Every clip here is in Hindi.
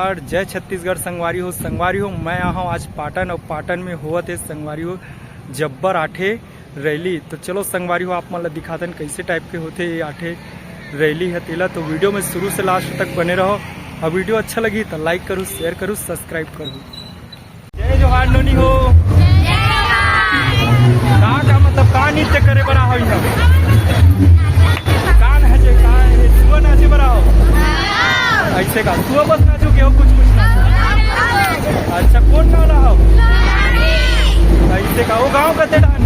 छत्तीसगढ़, जय छत्तीसगढ़। संगवारी हो मैं यहाँ हूँ आज पाटन, और पाटन में होत है संगवारी हो जब्बर आठे रैली। तो चलो संगवारी हो आप मतलब दिखाते कैसे टाइप के होते ये आठे रैली है तेला। तो वीडियो में शुरू से लास्ट तक बने रहो, और वीडियो अच्छा लगी तो लाइक करूँ, शेयर करूँ, सब्सक्राइब करूँ। जय जोहार नोनी हो। का मतलब का नृत्य करे बना हो सुबह नाचे बना हो ऐसे का सुबह बस नाचो के हो कुछ नाचो। अच्छा कौन गाँव रहा हो ऐसे का वो गाँव कहते डहान।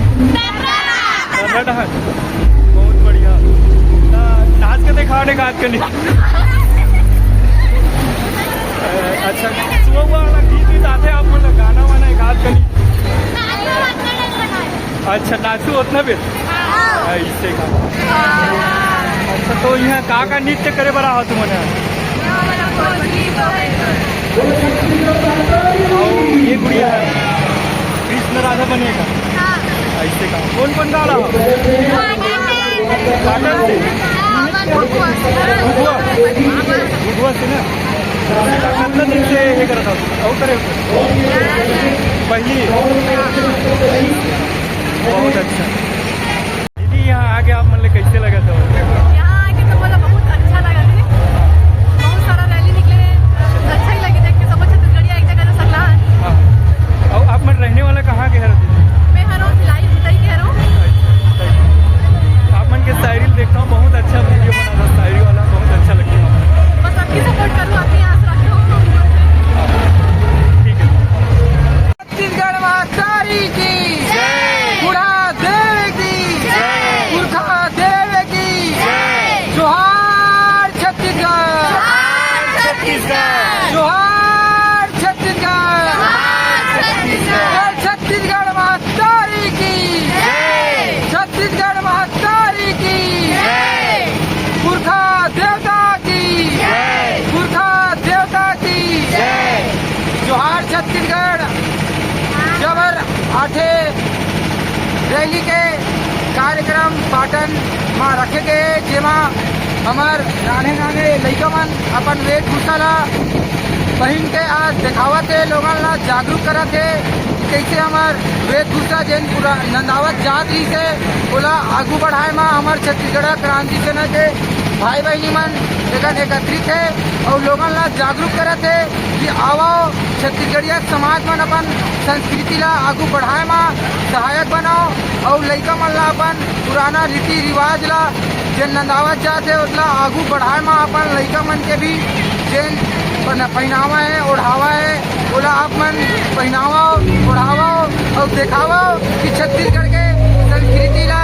बहुत बढ़िया नाच के दिखाने का आज के लिए। अच्छा सुबह वाला गीत आते आप मतलब गाना वाना एक हाथ के लिए। अच्छा नाचू उतना भी ऐसे का। अच्छा तो यहाँ का नृत्य करे बड़ा हो तुमने। ये गुड़िया है कृष्ण राधा बनेगा ऐसे का। कौन कौन गा रहा हो से ना कितना दिन से ये करा था और करे पहली। बहुत अच्छा दीदी यहाँ आके आप मतलब कैसे लगा था? यहाँ आके तो मतलब बहुत अच्छा लगा थी। बहुत सारा रैली निकले, अच्छा ही लगे देख के। सब छत्तीसगढ़िया एक जगह सकला है। हाँ और आप मतलब रहने वाला कहाँ के है? मैं हर रोज भिलाई उतई कह रहा हूँ। आप मन के शायरी देखता हूँ, बहुत अच्छा वीडियो बना था शायरी वाला, बहुत अच्छा लगता है। बस आपकी सपोर्ट करूँ, अपनी आस रखे हो। ठीक है। छत्तीसगढ़ मातारी की बुढ़ा देव की पुरखा देव की जोहार छत्तीसगढ़, जोहार छत्तीसगढ़, जय छत्तीसगढ़ मातारी की, छत्तीसगढ़ मातारी की, पुरखा देवता की, पुरखा देवता की जोहार छत्तीसगढ़। जबर आठे रैली के कार्यक्रम पाटन में रखे गए, जेमा हमार नाने नाने लइका मन अपन वेशभूषा ला पहन के आज दिखावत है, लोगन ला जागरूक करत है कैसे हमार वेशभूषा जेन पूरा नंदावत जात ही से ओला आगू बढ़ाए में हमार छत्तीसगढ़ क्रांति सेना के भाई बहनी मन एकत्रित है और लोगन ला जागरूक करत है कि आओ छत्तीसगढ़िया समाज मन अपन संस्कृति ला आगू बढ़ाए में सहायक बनाओ, और लइका मन ला अपन पुराना रीति रिवाज ला जेन नंदावत जात है उसला आगू बढ़ाए में अपन लइका मन के भी जेन पहनावा है ओढ़ावा है ओला आप मन पहनावा ओढ़ावा और दिखावा कि छत्तीसगढ़ के संस्कृति ला